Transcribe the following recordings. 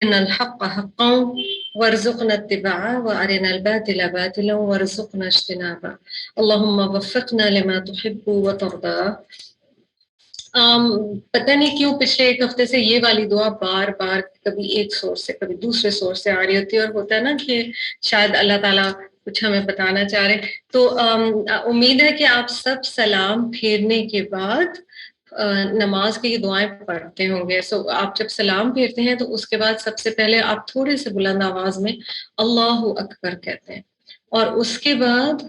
الحق حقا وارزقنا اتباعه وارنا الباطل باطلا وارزقنا اجتنابه اللهم وفقنا لما تحب وترضى. پتہ نہیں کیوں پچھلے ایک ہفتے سے یہ والی دعا بار بار کبھی ایک سورس سے کبھی دوسرے سورس سے آ رہی ہوتی ہے، اور ہوتا ہے نا کہ شاید اللہ تعالیٰ کچھ ہمیں بتانا چاہ رہے. تو امید ہے کہ آپ سب سلام پھیرنے کے بعد نماز کی یہ دعائیں پڑھتے ہوں گے. سو آپ جب سلام پھیرتے ہیں تو اس کے بعد سب سے پہلے آپ تھوڑے سے بلند آواز میں اللہ اکبر کہتے ہیں، اور اس کے بعد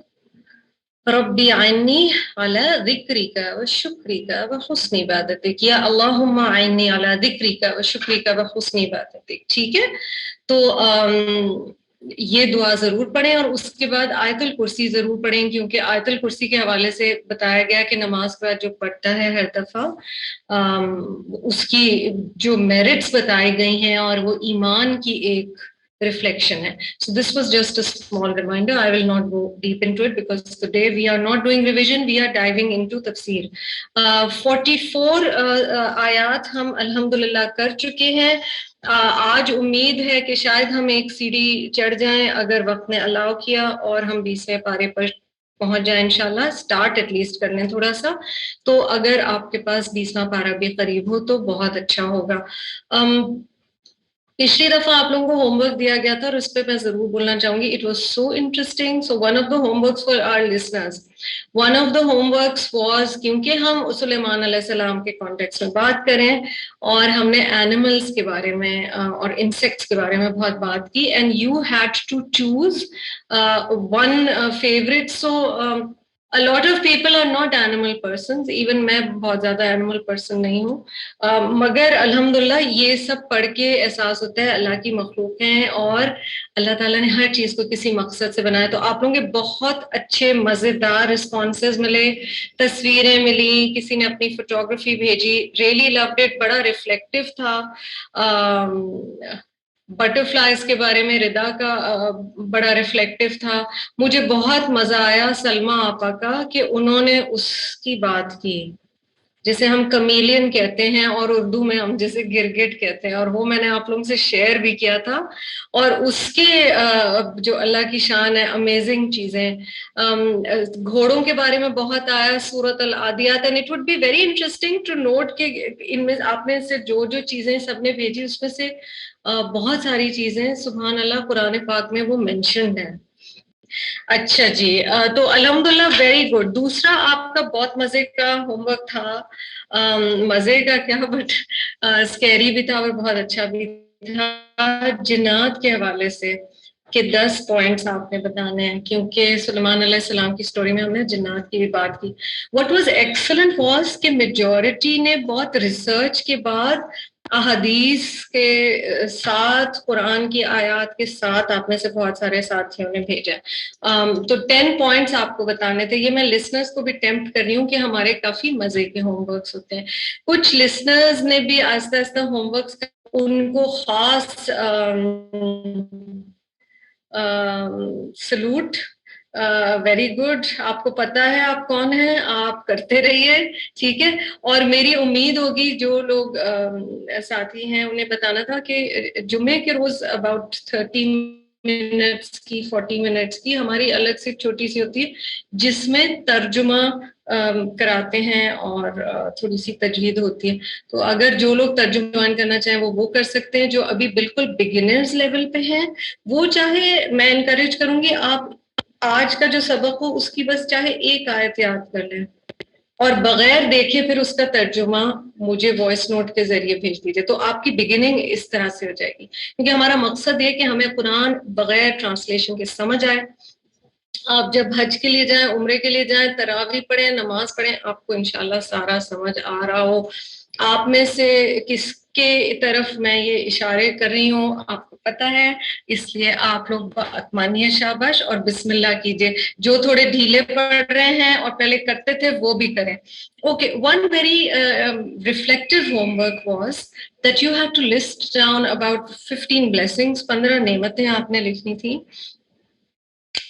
ربی عنی علی ذکرک و شکرک و حسن عبادتک، یا اللہم عنی علی ذکرک و شکرک و حسن عبادتک. ٹھیک ہے، تو یہ دعا ضرور پڑھیں، اور اس کے بعد آیت الکرسی ضرور پڑھیں، کیونکہ آیت الکرسی کے حوالے سے بتایا گیا کہ نماز کے بعد جو پڑھتا ہے ہر دفعہ اس کی جو میرٹس بتائی گئی ہیں، اور وہ ایمان کی ایک reflection hai. So this was just a small reminder. I will not go deep into it because today we are not doing revision, we are diving into tafsir. 44 آیات ہم الحمدللہ کر چکے ہیں. آج امید ہے کہ شاید ہم ایک سیڑھی چڑھ جائیں اگر وقت نے الاؤ کیا، اور ہم 20ویں پارے پر پہنچ جائیں انشاءاللہ. سٹارٹ ایٹ لیسٹ کر لیں تھوڑا سا، تو اگر آپ کے پاس 20واں پارہ بھی قریب ہو تو بہت اچھا ہوگا. پچھلی دفعہ آپ لوگوں کو ہوم ورک دیا گیا تھا، اور اس پہ میں ضرور بولنا چاہوں گی. It was so interesting. So one of the home works for our listeners, one of the home works was, کیونکہ ہم سلیمان علیہ السلام کے کانٹیکس میں بات کریں، اور ہم نے اینیملس کے بارے میں اور انسیکٹس کے بارے میں بہت بات کی، and you had to choose one favourite. So A lot of people are not animal persons, even میں بہت زیادہ animal person نہیں ہوں، مگر الحمدللہ یہ سب پڑھ کے احساس ہوتا ہے اللہ کی مخلوق ہیں، اور اللہ تعالیٰ نے ہر چیز کو کسی مقصد سے بنایا. تو آپ لوگوں کے بہت اچھے مزیدار رسپانسز ملے، تصویریں ملی، کسی نے اپنی فوٹوگرافی بھیجی. ریئلی لوڈ اٹ، بڑا ریفلیکٹیو تھا. بٹر فلائز کے بارے میں ردا کا بڑا ریفلیکٹیو تھا. مجھے بہت مزہ آیا سلمیٰ آپا کا کہ انہوں نے اس کی بات کی جسے ہم کمیلین کہتے ہیں، اور اردو میں ہم جسے گرگٹ کہتے ہیں، اور وہ میں نے آپ لوگوں سے شیئر بھی کیا تھا. اور اس کے جو اللہ کی شان ہے، امیزنگ چیزیں. گھوڑوں کے بارے میں بہت آیا، Surah Al-Adiyat. And it would be very interesting to note کہ ان میں آپ نے سے جو جو چیزیں سب نے بھیجی اس میں سے بہت ساری چیزیں سبحان اللہ قرآن پاک میں وہ مینشنڈ ہیں. اچھا جی، تو الحمدللہ ویری گڈ. دوسرا آپ کا بہت مزے کا ہوم ورک تھا، مزے کا کیا بٹ اسکیری بھی تھا اور بہت اچھا بھی تھا، جنات کے حوالے سے کہ 10 پوائنٹس آپ نے بتانے ہیں، کیونکہ سلیمان علیہ السلام کی سٹوری میں ہم نے جنات کی بھی بات کی. واٹ واز ایکسلنٹ واز کہ میجورٹی نے بہت ریسرچ کے بعد احادیث کے ساتھ، قرآن کی آیات کے ساتھ، آپ میں سے بہت سارے ساتھیوں نے بھیجا. تو 10 پوائنٹس آپ کو بتانے تھے. یہ میں لسنرز کو بھی ٹیمپٹ کر رہی ہوں کہ ہمارے کافی مزے کے ہوم ورکس ہوتے ہیں. کچھ لسنرز نے بھی آہستہ آہستہ ہوم ورکس ان کو خاص سلوٹ، ویری گڈ. آپ کو پتا ہے آپ کون ہیں، آپ کرتے رہیے، ٹھیک ہے. اور میری امید ہوگی جو لوگ ساتھی ہیں انہیں بتانا تھا کہ جمعے کے روز اباؤٹ 30 منٹس کی 40 منٹس کی ہماری الگ سے چھوٹی سی ہوتی ہے جس میں ترجمہ کراتے ہیں اور تھوڑی سی تجوید ہوتی ہے. تو اگر جو لوگ ترجمہ جوائن کرنا چاہیں وہ کر سکتے ہیں. جو ابھی بالکل بگنرز لیول پہ ہیں وہ چاہے، میں انکریج کروں گی آپ آج کا جو سبق ہو اس کی بس چاہے ایک آیت یاد کر لیں اور بغیر دیکھے پھر اس کا ترجمہ مجھے وائس نوٹ کے ذریعے بھیج دیجیے، تو آپ کی بگننگ اس طرح سے ہو جائے گی. کیونکہ ہمارا مقصد یہ کہ ہمیں قرآن بغیر ٹرانسلیشن کے سمجھ آئے. آپ جب حج کے لیے جائیں، عمرے کے لیے جائیں، تراویح پڑھیں، نماز پڑھیں، آپ کو انشاءاللہ سارا سمجھ آ رہا ہو. آپ میں سے کس کے طرف میں یہ اشارے کر رہی ہوں آپ کو پتہ ہے، اس لیے آپ لوگ بات مانیے، شاباش، اور بسم اللہ کیجیے. جو تھوڑے ڈھیلے پڑھ رہے ہیں اور پہلے کرتے تھے وہ بھی کریں. Okay, one very reflective homework was that you have to list down about 15 blessings. 15 نعمتیں آپ نے لکھنی تھی.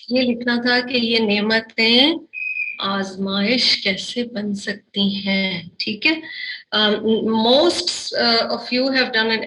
یہ لکھنا تھا کہ یہ نعمتیں آزمائش کیسے بن سکتی ہیں، ٹھیک ہے. Most of you have done an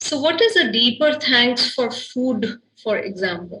So what is a deeper thanks for food, for example?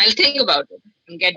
I'll think about it.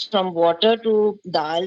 from water to dal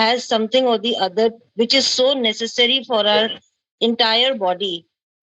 has something or the other which is so necessary for our entire body.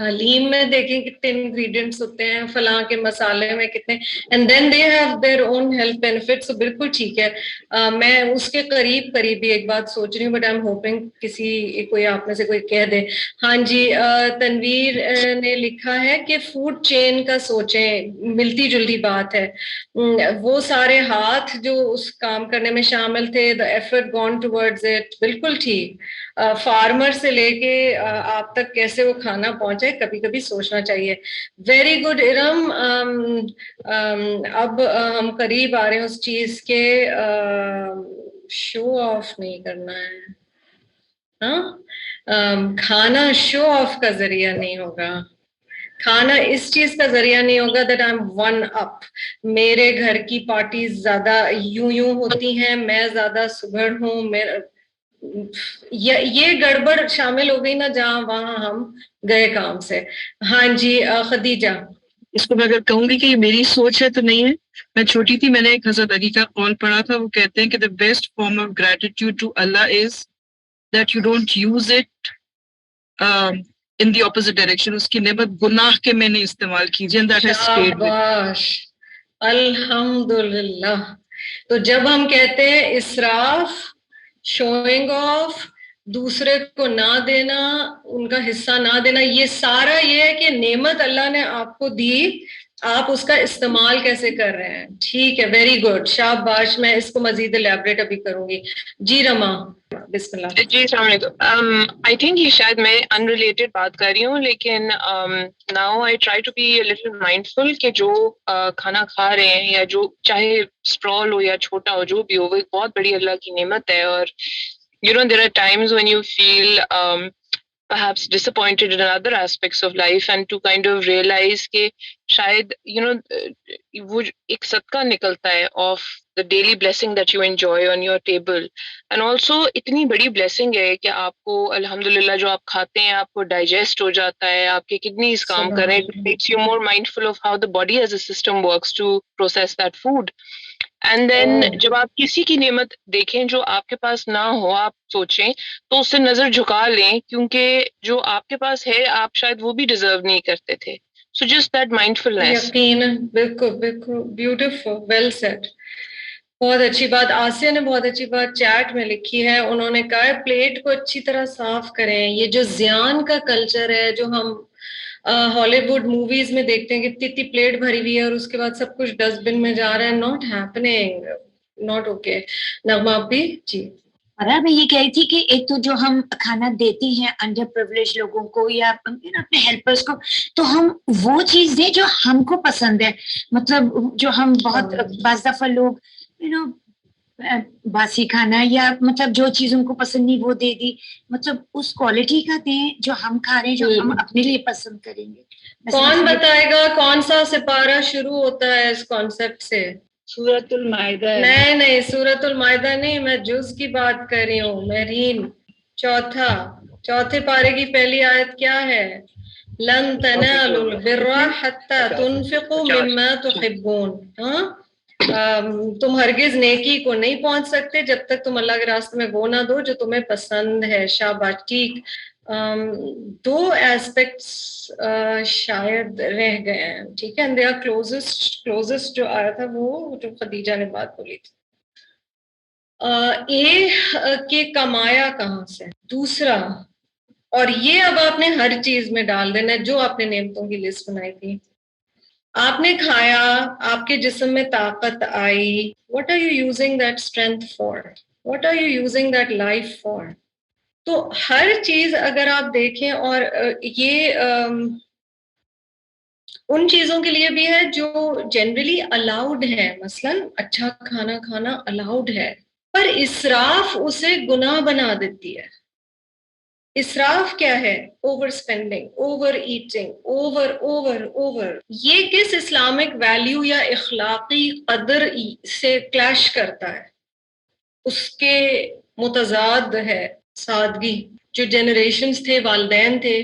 حلیم میں دیکھیں کتنے ingredients ہوتے ہیں, فلاں کے مسالے میں کتنے, and then they have their own health benefits. تو بالکل ٹھیک ہے. میں اس کے قریب ہی ایک بات سوچ رہی ہوں, بٹ آئی ایم ہوپنگ کوئی آپ میں سے کوئی کہہ دے. ہاں جی, تنویر نے لکھا ہے کہ فوڈ چین کا سوچیں, ملتی جلتی بات ہے. وہ سارے ہاتھ جو اس کام کرنے میں شامل تھے, the effort gone towards it, بالکل ٹھیک. فارمر سے لے کے آپ تک کیسے وہ کھانا پہنچے, کبھی کبھی سوچنا چاہیے. Very good Iram. اب ہم قریب آ رہے ہیں اس چیز کے, شو آف نہیں کرنا ہے. ہاں, کھانا شو آف کا ذریعہ نہیں ہوگا, کھانا اس چیز کا ذریعہ نہیں ہوگا that I am one up. میرے گھر کی پارٹیز زیادہ یوں ہوتی ہیں, میں زیادہ سگڑ ہوں, یہ گڑبڑ شامل ہو گئی نا جہاں وہاں ہم گئے کام سے. ہاں جی, خدیجہ. اس کو میں اگر کہوں گی کہ یہ میری سوچ ہے تو نہیں ہے. میں چھوٹی تھی, میں نے ایک حضرت علی کا قول پڑھا تھا, وہ کہتے ہیں کہ the best form of gratitude to Allah is that you don't use it in the opposite direction. اس کی نعمت گناہ کے میں نے استعمال کیجیے, and that has stayed with me. شاباش, الحمدللہ. تو جب ہم کہتے ہیں اسراف, شوئنگ آف, دوسرے کو نہ دینا, ان کا حصہ نہ دینا, یہ سارا یہ ہے کہ نعمت اللہ نے آپ کو دی, آپ اس کا استعمال کیسے کر رہے ہیں. ٹھیک ہے, ویری گڈ, شاباش. میں اس کو مزید الیبریٹ ابھی کروں گی. جی رما, بسم اللہ. جی السلام علیکم. آئی تھنک یہ شاید میں ان ریلیٹڈ بات کر رہی ہوں, لیکن now I try to be little mindful کہ جو کھانا کھا رہے ہیں, یا جو چاہے اسٹرال ہو یا چھوٹا ہو, جو بھی ہو, وہ ایک بہت بڑی اللہ کی نعمت ہے. اور you know, there are times when you feel perhaps disappointed in other aspects of life, and to kind of realize کہ شاید you know وہ ایک صدقہ نکلتا ہے of the daily blessing that you enjoy on your table. And also اتنی بڑی blessing ہے کہ آپ کو الحمدللہ جو آپ کھاتے ہیں آپ کو digest ہو جاتا ہے, آپ کے kidneys کام کر رہے ہیں, it makes you more mindful of how the body as a system works to process that food. And then جب آپ کسی کی نعمت دیکھیں جو آپ کے پاس نہ ہو, آپ سوچیں تو اس سے نظر جھکا لیں, کیونکہ جو آپ کے پاس ہے آپ شاید وہ بھی ڈیزرو نہیں کرتے تھے. So just that mindfulness. یقیناً, بالکل بالکل, بیوٹیفل, ویل سیڈ. بہت اچھی بات. آسیہ نے بہت اچھی بات چیٹ میں لکھی ہے, انہوں نے کہا ہے پلیٹ کو اچھی طرح صاف کریں. یہ جو زیان کا کلچر ہے جو ہم ہالی ووڈ موویز میں دیکھتے ہیں کہ اتنی پلیٹ بھری ہوئی ہے اور اس کے بعد سب کچھ ڈسٹ بن میں جا رہا ہے, ناٹ ہیپننگ, ناٹ اوکے. نغمہ بھی. جی میں یہ کہہ رہی تھی کہ ایک تو جو ہم کھانا دیتے ہیں انڈر پریویلیج لوگوں کو یا اپنے ہیلپرز کو, تو ہم وہ چیز دیں جو ہم کو پسند ہے. مطلب جو ہم بہت بعض دفعہ لوگ باسی کھانا یا مطلب جو چیز ان کو پسند نہیں وہ دے دی, مطلب اس کوالٹی کا دیں جو ہم کھا رہے ہیں, جو ہم اپنے لیے پسند کریں گے. کون بتائے گا کون سا سپارہ شروع ہوتا ہے اس کانسیپٹ سے؟ سورۃ المائدہ. نہیں, سورۃ المائدہ نہیں, میں جز کی بات کر رہی ہوں. مہرین, چوتھے پارے کی پہلی آیت کیا ہے؟ لن تنالوا البر حتى تنفقوا مما تحبون. تم ہرگز نیکی کو نہیں پہنچ سکتے جب تک تم اللہ کے راستے میں وہ نہ دو جو تمہیں پسند ہے. شاباش, ٹھیک. دو ایسپیکٹس شاید رہ گئے ہیں, ٹھیک ہے. دے آر کلوزسٹ جو آیا تھا وہ جو خدیجہ نے بات بولی تھی. کہ کمایا کہاں سے, دوسرا, اور یہ اب آپ نے ہر چیز میں ڈال دینا جو آپ نے نعمتوں کی لسٹ بنائی تھی. آپ نے کھایا, آپ کے جسم میں طاقت آئی. What are you using that strength for? What are you using that life for? تو ہر چیز اگر آپ دیکھیں, اور یہ ان چیزوں کے لیے بھی ہے جو جنرلی الاؤڈ ہے. مثلا اچھا کھانا کھانا الاؤڈ ہے, پر اسراف اسے گناہ بنا دیتی ہے. اسراف کیا ہے؟ Over spending, over eating, over. یہ کس اسلامک ویلیو یا اخلاقی قدر سے کلیش کرتا ہے؟ اس کے متضاد ہے سادگی. جو جنریشنز تھے, والدین تھے,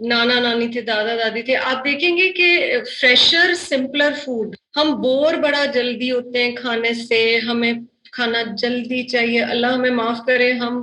نانا نانی تھے, دادا دادی تھے, آپ دیکھیں گے کہ فریشر سمپلر فوڈ. ہم بور بڑا جلدی ہوتے ہیں کھانے سے, ہمیں کھانا جلدی چاہیے. اللہ ہمیں معاف کرے, ہم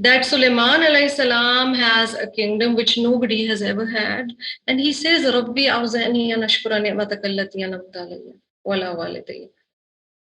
that Sulaiman alayhi salam has a kingdom which nobody has ever had, and he says rabbi awzani an ashkura ni'mataka allati an'amta alayya wa ala walidayya.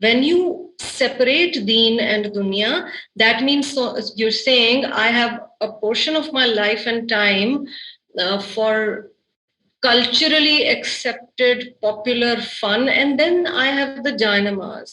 When you separate deen and dunya, that means you're saying I have a portion of my life and time for culturally accepted popular fun, and then I have the janamaz.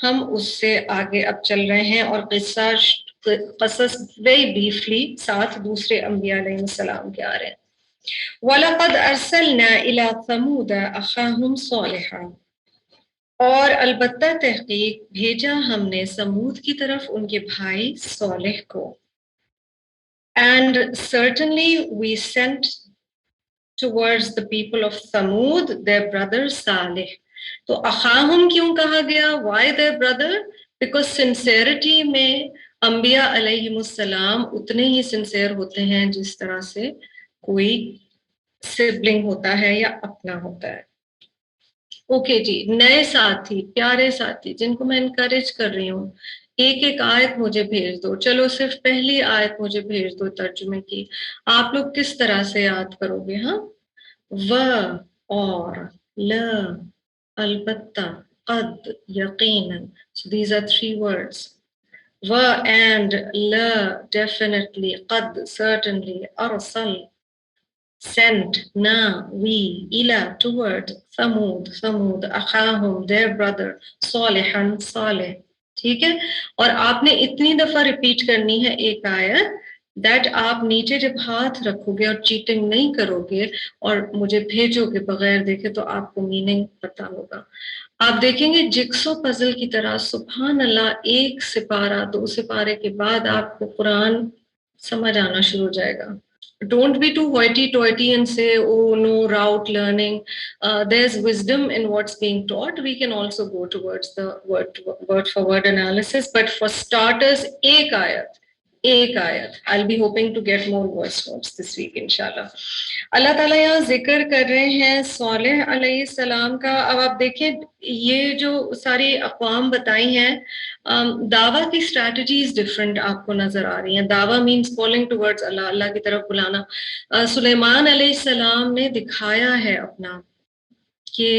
ہم اس سے آگے اب چل رہے ہیں اور قصص very briefly ساتھ دوسرے انبیاء علیہ السلام کے آ رہے ہیں. وَلَقَدْ أَرْسَلْنَا إِلَىٰ ثَمُودَ أَخَاهُمْ صَالِحًا، اور البتہ تحقیق بھیجا ہم نے سمود کی طرف ان کے بھائی صالح کو. And certainly we sent towards the people of Thamud their brother Salih. تو اخاہم کیوں کہا گیا؟ Why their brother? Because sincerity میں انبیاء علیہم السلام اتنے ہی سنسیئر ہوتے ہیں جس طرح سے کوئی سبلنگ ہوتا ہے یا اپنا ہوتا ہے. اوکے جی، نئے ساتھی، پیارے ساتھی جن کو میں انکریج کر رہی ہوں، ایک ایک آیت مجھے بھیج دو. چلو صرف پہلی آیت مجھے بھیج دو ترجمے کی. آپ لوگ کس طرح سے یاد کرو گے؟ ہاں، اور ل، البتہ، قد، یقیناً. So these are 3 words. And la, definitely. قد, certainly. Arsal, sent. Na, we. ila, toward. ثمود اخاہم, their brother. صالحا, صالح. ٹھیک ہے. اور آپ نے اتنی دفعہ ریپیٹ کرنی ہے ایک آیت دیٹ آپ نیچے جب ہاتھ رکھو گے اور چیٹنگ نہیں کرو گے اور مجھے بھیجو گے بغیر دیکھے تو آپ کو میننگ پتا ہوگا. آپ دیکھیں گے جگسو پزل کی طرح سبحان اللہ 1 سپارہ 2 سپارے کے بعد آپ کو قرآن سمجھ آنا شروع ہو جائے گا. Don't be too hoity-toity and say, oh no, route learning. There's wisdom in what's being taught. We can also go towards the word-for-word analysis. But for starters, ایک آیت. I'll be hoping to get more voice notes this week, inshallah. اللہ تعالیٰ یہاں ذکر کر رہے ہیں صالح علیہ السلام کا. اب آپ دیکھیں یہ جو ساری اقوام بتائی ہیں، دعویٰ کی اسٹریٹجیز ڈفرینٹ آپ کو نظر آ رہی ہیں. دعویٰ مینس کالنگ ٹورڈز اللہ، اللہ کی طرف بلانا. سلیمان علیہ السلام نے دکھایا ہے اپنا کہ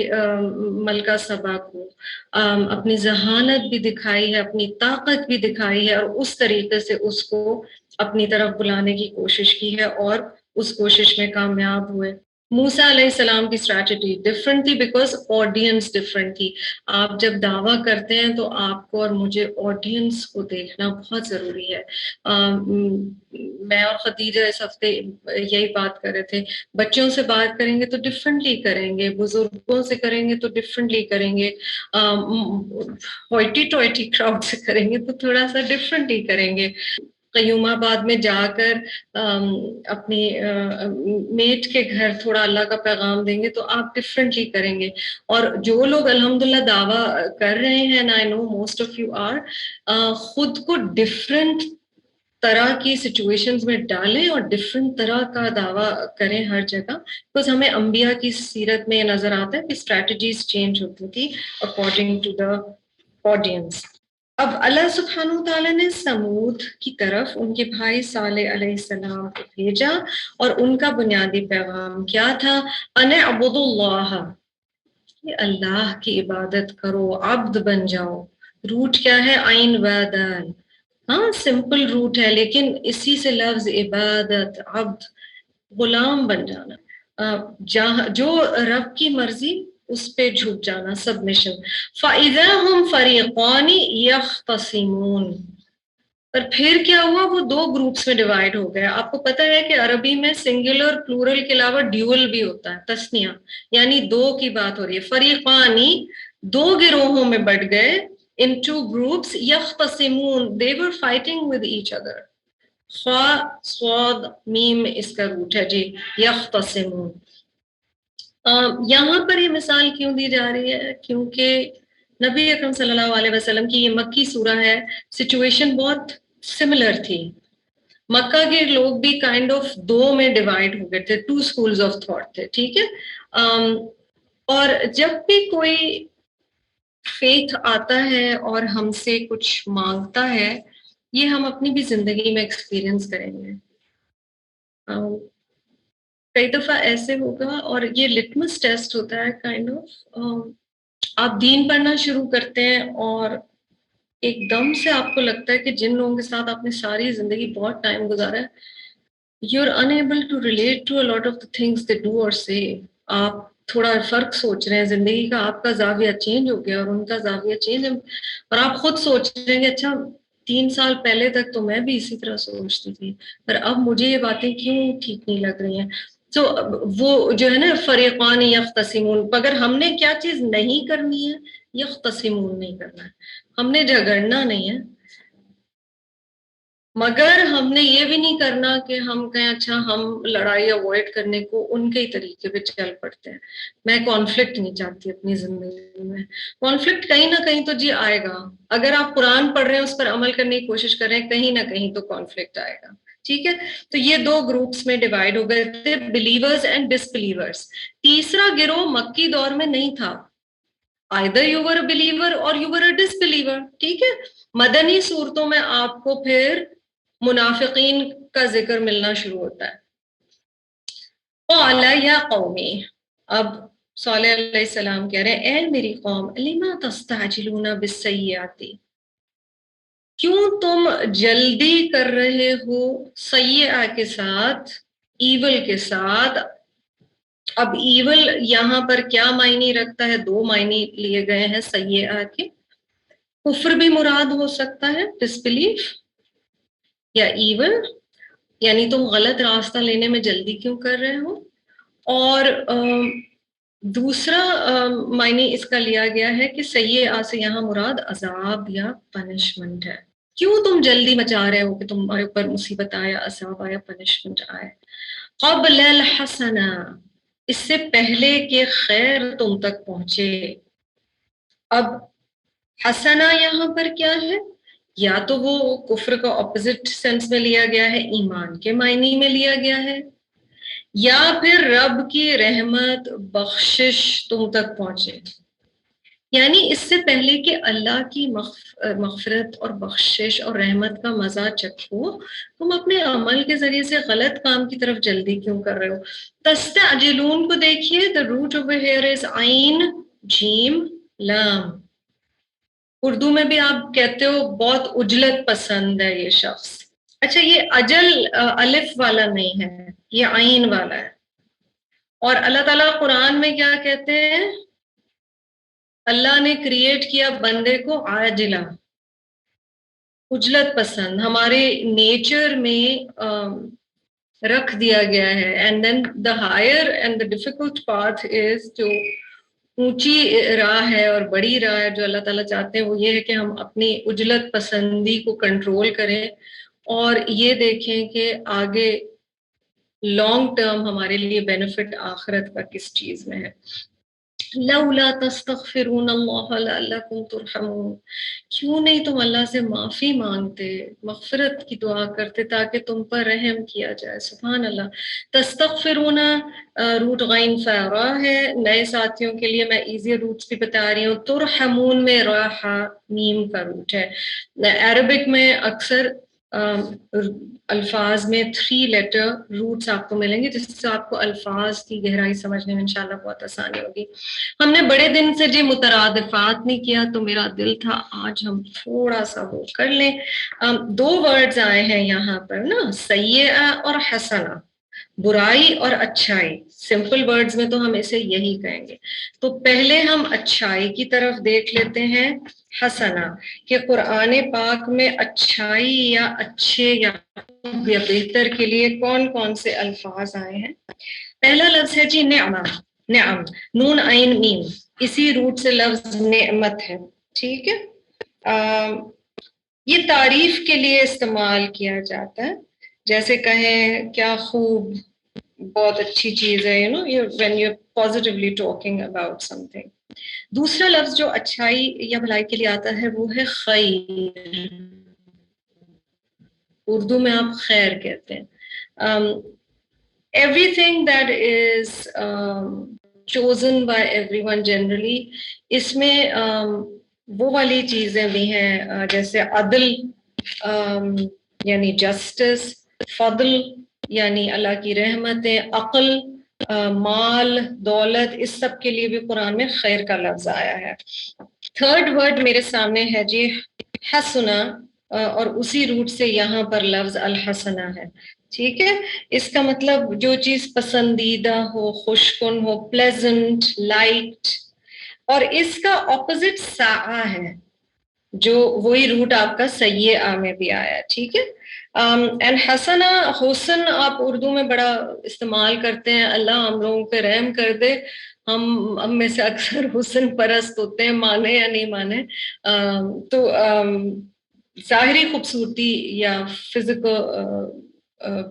ملکہ سبا کو اپنی ذہانت بھی دکھائی ہے، اپنی طاقت بھی دکھائی ہے، اور اس طریقے سے اس کو اپنی طرف بلانے کی کوشش کی ہے اور اس کوشش میں کامیاب ہوئے. موسیٰ علیہ السلام کی اسٹریٹجی ڈفرینٹ تھی بیکاز آڈینس ڈفرینٹ تھی. آپ جب دعویٰ کرتے ہیں تو آپ کو اور مجھے آڈینس کو دیکھنا بہت ضروری ہے. میں اور خدیجہ اس ہفتے یہی بات کر رہے تھے، بچوں سے بات کریں گے تو ڈفرینٹلی کریں گے، بزرگوں سے کریں گے تو ڈفرینٹلی کریں گے، ہوئٹی ٹوئٹی کراؤڈ سے کریں گے تو تھوڑا سا ڈفرینٹلی کریں گے. قیوم آباد میں جا کر اپنی میٹ کے گھر تھوڑا اللہ کا پیغام دیں گے تو آپ ڈفرینٹلی کریں گے. اور جو لوگ الحمدللہ دعویٰ کر رہے ہیں، آئی نو موسٹ آف یو آر، خود کو ڈفرینٹ طرح کی سچویشنز میں ڈالیں اور ڈفرینٹ طرح کا دعویٰ کریں ہر جگہ. بکاز ہمیں انبیاء کی سیرت میں یہ نظر آتا ہے کہ اسٹریٹجیز چینج ہوتی تھی اکارڈنگ ٹو دا آڈینس. اب اللہ سبحانہ وتعالیٰ نے سمود کی طرف ان کے بھائی صالح علیہ السلام کو بھیجا اور ان کا بنیادی پیغام کیا تھا؟ ان اعبدوا اللہ، کہ اللہ کی عبادت کرو، عبد بن جاؤ. روٹ کیا ہے؟ عین و دال. ہاں سمپل روٹ ہے لیکن اسی سے لفظ عبادت، عبد، غلام بن جانا، جہاں جو رب کی مرضی اس پہ جھک جانا، سبمیشن. فَإِذَا هُمْ فَرِيقَانِ يَخْتَصِمُونَ. پر پھر کیا ہوا؟ وہ 2 گروپس میں ڈیوائیڈ ہو گئے. آپ کو پتہ ہے کہ عربی میں سنگولر پلورل کے علاوہ ڈیول بھی ہوتا ہے، تثنیہ، یعنی 2 کی بات ہو رہی ہے. فریقانی 2 گروہوں میں بٹ گئے. In 2 groups يختصمون, they were fighting with each other. خا صاد میم اس کا روٹ ہے جی، یختصمون. یہاں پر یہ مثال کیوں دی جا رہی ہے؟ کیونکہ نبی اکرم صلی اللہ علیہ وسلم کی یہ مکی سورہ ہے، سچویشن بہت سملر تھی. مکہ کے لوگ بھی کائنڈ آف 2 میں ڈیوائڈ ہو گئے تھے، 2 schools of thought تھے. ٹھیک ہے. اور جب بھی کوئی فیتھ آتا ہے اور ہم سے کچھ مانگتا ہے، یہ ہم اپنی بھی زندگی میں ایکسپیرئنس کریں گے. کئی دفعہ ایسے ہوگا اور یہ لٹمس ٹیسٹ ہوتا ہے کائنڈ آف. آپ دین پڑھنا شروع کرتے ہیں اور ایک دم سے آپ کو لگتا ہے کہ جن لوگوں کے ساتھ آپ نے ساری زندگی بہت ٹائم گزارا ہے، you are unable to relate to a lot of the things they do or say. آپ تھوڑا فرق سوچ رہے ہیں زندگی کا، آپ کا زاویہ چینج ہو گیا اور ان کا زاویہ چینج ہے، اور آپ خود سوچ رہے ہیں کہ اچھا 3 سال پہلے تک تو میں بھی اسی طرح سوچتی تھی، پر اب مجھے یہ باتیں کیوں ٹھیک نہیں لگ رہی ہیں. تو وہ جو ہے نا فریقان یختصمون، اگر ہم نے کیا چیز نہیں کرنی ہے، یختصمون نہیں کرنا ہے، ہم نے جھگڑنا نہیں ہے، مگر ہم نے یہ بھی نہیں کرنا کہ ہم کہیں اچھا ہم لڑائی اوائڈ کرنے کو ان کے ہی طریقے پہ چل پڑتے ہیں. میں کانفلکٹ نہیں چاہتی اپنی زندگی میں. کانفلکٹ کہیں نہ کہیں تو جی آئے گا، اگر آپ قرآن پڑھ رہے ہیں اس پر عمل کرنے کی کوشش کر رہے ہیں، کہیں نہ کہیں تو کانفلکٹ آئے گا. ٹھیک ہے، تو یہ 2 گروپس میں ڈیوائڈ ہو گئے تھے، بلیورز اینڈ ڈس بلیورز. تیسرا گروہ مکی دور میں نہیں تھا، either you were a believer or you were a disbeliever. ٹھیک ہے، مدنی صورتوں میں آپ کو پھر منافقین کا ذکر ملنا شروع ہوتا ہے. قال یا قومی، اب صالح علیہ السلام کہہ رہے ہیں اے میری قوم، لما تستعجلون بالسیئات، کیوں تم جلدی کر رہے ہو سیئہ کے ساتھ، ایول کے ساتھ. اب ایول یہاں پر کیا معنی رکھتا ہے؟ 2 معنی لیے گئے ہیں سیئہ کے. کفر بھی مراد ہو سکتا ہے، ڈسبلیف، یا ایول، یعنی تم غلط راستہ لینے میں جلدی کیوں کر رہے ہو. اور دوسرا معنی اس کا لیا گیا ہے کہ سیئہ سے یہاں مراد عذاب یا پنشمنٹ ہے. کیوں تم جلدی مچا رہے ہو کہ تمہارے اوپر مصیبت آیا، عذاب آیا، پنشمنٹ آئے. قبل الحسنہ، اس سے پہلے کہ خیر تم تک پہنچے. اب حسنہ یہاں پر کیا ہے؟ یا تو وہ کفر کا اپوزٹ سینس میں لیا گیا ہے، ایمان کے معنی میں لیا گیا ہے، یا پھر رب کی رحمت بخشش تم تک پہنچے. یعنی اس سے پہلے کہ اللہ کی مغفرت اور بخشش اور رحمت کا مزہ چکھو، تم اپنے عمل کے ذریعے سے غلط کام کی طرف جلدی کیوں کر رہے ہو. تستعجلون کو دیکھیے، the root over here is عین جیم لام. اردو میں بھی آپ کہتے ہو بہت عجلت پسند ہے یہ شخص. اچھا، یہ اجل الف والا نہیں ہے، یہ عین والا ہے. اور اللہ تعالیٰ قرآن میں کیا کہتے ہیں؟ اللہ نے کریٹ کیا بندے کو عاجلہ، عجلت پسند، ہمارے نیچر میں رکھ دیا گیا ہے. And then the higher and the difficult path is, جو اونچی راہ ہے اور بڑی راہ ہے جو اللہ تعالیٰ چاہتے ہیں، وہ یہ ہے کہ ہم اپنی عجلت پسندی کو کنٹرول کریں اور یہ دیکھیں کہ آگے لانگ ٹرم ہمارے لیے بینیفٹ آخرت کا کس چیز میں ہے. لولا تستغفرون اللہ لعلکم ترحمون، کیوں نہیں تم اللہ سے معافی مانگتے، مغفرت کی دعا کرتے تاکہ تم پر رحم کیا جائے. سبحان اللہ. تستغفرون روٹ غین فارا ہے، نئے ساتھیوں کے لیے میں ایزی روٹس بھی بتا رہی ہوں. ترحمون میں راحہ میم کا روٹ ہے. عربک میں اکثر الفاظ میں 3 لیٹر روٹس آپ کو ملیں گے، جس سے آپ کو الفاظ کی گہرائی سمجھنے میں انشاءاللہ بہت آسانی ہوگی. ہم نے بڑے دن سے جی مترادفات نہیں کیا، تو میرا دل تھا آج ہم تھوڑا سا وہ کر لیں. 2 ورڈز آئے ہیں یہاں پر نا، سیئہ اور حسنہ، برائی اور اچھائی. سمپل ورڈز میں تو ہم اسے یہی کہیں گے. تو پہلے ہم اچھائی کی طرف دیکھ لیتے ہیں، حسنہ، کہ قرآن پاک میں اچھائی یا اچھے یا بہتر کے لیے کون کون سے الفاظ آئے ہیں. پہلا لفظ ہے جی نعمہ، نعم، نون عین میم، اسی روٹ سے لفظ نعمت ہے. ٹھیک ہے، یہ تعریف کے لیے استعمال کیا جاتا ہے، جیسے کہیں کیا خوب، بہت اچھی چیز ہے، when you're positively talking about something. دوسرا لفظ جو اچھائی یا بھلائی کے لیے آتا ہے وہ ہے خیر. اردو میں آپ خیر کہتے ہیں. everything that is chosen by everyone generally، اس میں وہ والی چیزیں بھی ہیں جیسے عدل یعنی جسٹس، فضل یعنی اللہ کی رحمتیں، عقل، مال، دولت، اس سب کے لیے بھی قرآن میں خیر کا لفظ آیا ہے. 3rd ورڈ میرے سامنے ہے جی حسنہ، اور اسی روٹ سے یہاں پر لفظ الحسنہ ہے. ٹھیک ہے, اس کا مطلب جو چیز پسندیدہ ہو, خوشکن ہو, پلیزنٹ, لائٹ. اور اس کا اپوزٹ ساعہ ہے, جو وہی روٹ آپ کا سیئہ میں بھی آیا. ٹھیک ہے. اینڈ حسنہ, حسن آپ اردو میں بڑا استعمال کرتے ہیں. اللہ ہم لوگوں پہ رحم کر دے, ہم میں سے اکثر حسن پرست ہوتے ہیں, مانے یا نہیں مانے. تو ظاہری خوبصورتی یا فزیکل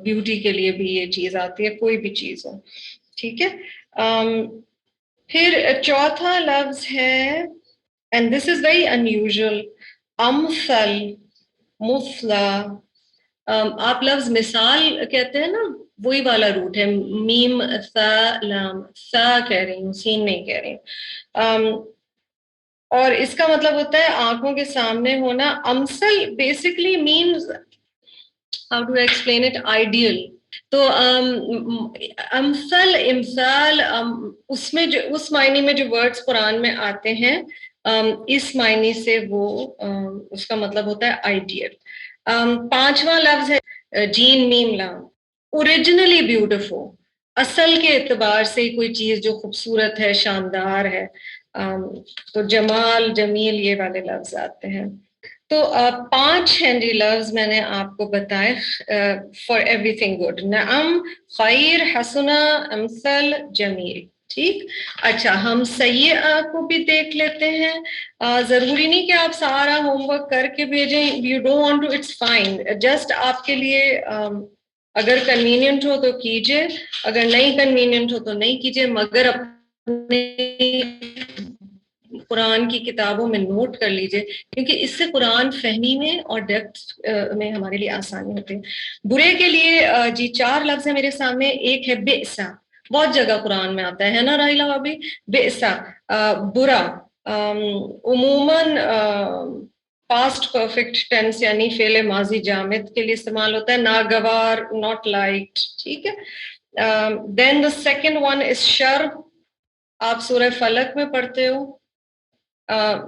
بیوٹی کے لیے بھی یہ چیز آتی ہے, کوئی بھی چیز ہو. ٹھیک ہے. پھر چوتھا لفظ ہے, and this is very unusual, امثل, مثلا. آپ لفظ مثال کہتے ہیں نا, وہی والا روٹ ہے, میم ثا لام, ثا کہہ رہی ہوں, سین نہیں کہہ رہی ہوں. اور اس کا مطلب ہوتا ہے آنکھوں کے سامنے ہونا. امثل basically means, how do I explain it, ideal. تو امثل, امثال, اس میں جو اس معنی میں جو ورڈز قرآن میں آتے ہیں, اس معنی سے وہ اس کا مطلب ہوتا ہے آئیڈیل. پانچواں لفظ ہے جین میم لام, اوریجنلی بیوٹیفل, اصل کے اعتبار سے کوئی چیز جو خوبصورت ہے, شاندار ہے. تو جمال, جمیل, یہ والے لفظ آتے ہیں. تو 5 ہیں جی لفظ میں نے آپ کو بتائے فار ایوری تھنگ گڈ. نعم, خیر, حسنہ, امثل, جمیل. ٹھیک. اچھا, ہم سیئہ کو بھی دیکھ لیتے ہیں. ضروری نہیں کہ آپ سارا ہوم ورک کر کے بھیجیں. You don't want to, it's fine. Just آپ کے لیے اگر کنوینئنٹ ہو تو کیجئے, اگر نہیں کنوینئنٹ ہو تو نہیں کیجئے, مگر اپنے قرآن کی کتابوں میں نوٹ کر لیجئے, کیونکہ اس سے قرآن فہمی میں اور ڈیپتھ میں ہمارے لیے آسانی ہوتی ہے. برے کے لیے جی 4 لفظ ہیں میرے سامنے. ایک ہے بئسا, بہت جگہ قرآن میں آتا ہے نا راحیلہ بھابی, بئسا, برا. عموماً پاسٹ پرفیکٹ ٹینس یعنی فعل ماضی جامد کے لیے استعمال ہوتا ہے. ناگوار, ناٹ لائٹ. ٹھیک ہے. دین دا سیکنڈ ون از شر, آپ سورہ فلق میں پڑھتے ہو.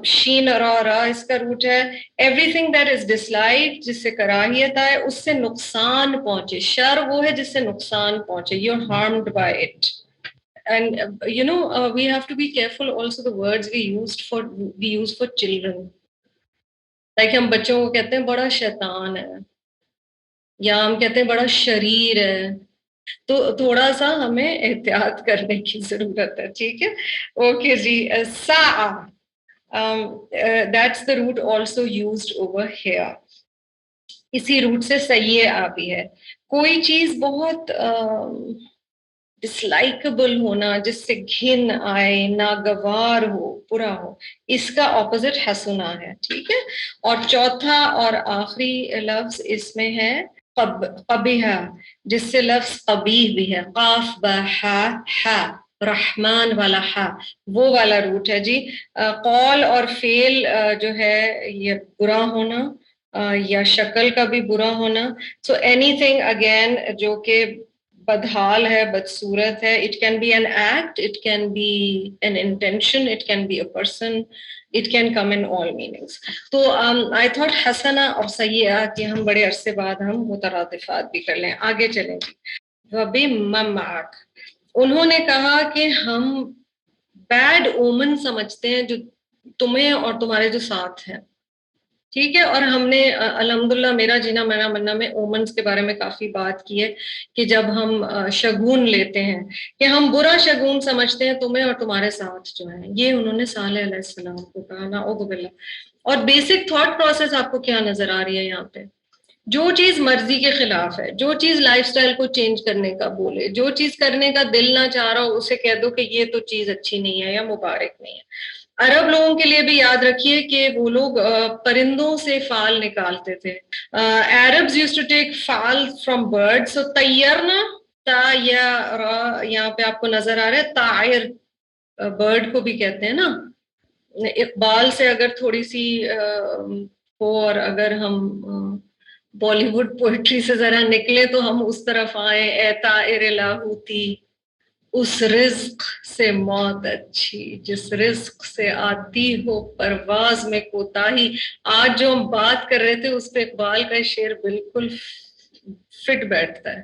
شین را اس کا روٹ ہے. Everything that is dislike, جس سے کراہیت آئے, اس سے نقصان پہنچے. شر وہ ہے جس سے نقصان پہنچے, you are harmed by it. And you know, we have to be careful also the words we use for children. Like ہم بچوں کو کہتے ہیں بڑا شیطان ہے, یا ہم کہتے ہیں بڑا شریر ہے. تو تھوڑا سا ہمیں احتیاط کرنے کی ضرورت ہے. ٹھیک ہے. اوکے جی. سا, that's the root also used over here. اسی روٹ سے سیئہ بھی ہے. کوئی چیز بہت ڈسلائکبل ہونا, جس سے گھن آئے, ناگوار ہو, برا ہو, اس کا اپوزٹ حسنہ ہے. ٹھیک ہے. اور چوتھا اور آخری لفظ اس میں ہے قبیح, جس سے لفظ قبیح بھی ہے. قاف با ہا, رحمان والا ہا, وہ والا روٹ ہے جی. قول اور فعل جو ہے یہ برا ہونا, یا شکل کا بھی برا ہونا. سو اینی تھنگ اگین جو کہ بدحال ہے, بدصورت ہے. It can be an act, it can be an intention, it can be a person, it can come in all meanings. تو آئی تھاٹ حسنہ اور سیئہ کہ ہم بڑے عرصے بعد ہم مترادفات بھی کر لیں. آگے چلیں گے. وَبِمَّن مَعَكَ, انہوں نے کہا کہ ہم بیڈ اومن سمجھتے ہیں جو تمہیں اور تمہارے جو ساتھ ہیں. ٹھیک ہے. اور ہم نے الحمدللہ میرا جینا میرا مرنا میں اومنس کے بارے میں کافی بات کی ہے, کہ جب ہم شگون لیتے ہیں کہ ہم برا شگون سمجھتے ہیں تمہیں اور تمہارے ساتھ جو ہیں. یہ انہوں نے صالح علیہ السلام کو کہا, نعوذ باللہ. اور بیسک تھاٹ پروسیس آپ کو کیا نظر آ رہی ہے یہاں پہ؟ جو چیز مرضی کے خلاف ہے, جو چیز لائف سٹائل کو چینج کرنے کا بولے, جو چیز کرنے کا دل نہ چاہ رہا ہو, اسے کہہ دو کہ یہ تو چیز اچھی نہیں ہے یا مبارک نہیں ہے. عرب لوگوں کے لیے بھی یاد رکھیے کہ وہ لوگ پرندوں سے فال نکالتے تھے. Arabs used to take fall from birds. So طیرنا, تا یا را یہاں پہ آپ کو نظر آ رہا ہے, طائر برڈ کو بھی کہتے ہیں نا. اقبال سے اگر تھوڑی سی ہو, اور اگر ہم بالی ووڈ پوئٹری سے ذرا نکلے تو ہم اس طرف آئیں, اے طائر لاہوتی, اس رزق سے موت اچھی جس رزق سے آتی ہو پرواز میں کوتاہی. آج جو ہم بات کر رہے تھے اس پہ اقبال کا شعر بالکل فٹ بیٹھتا ہے.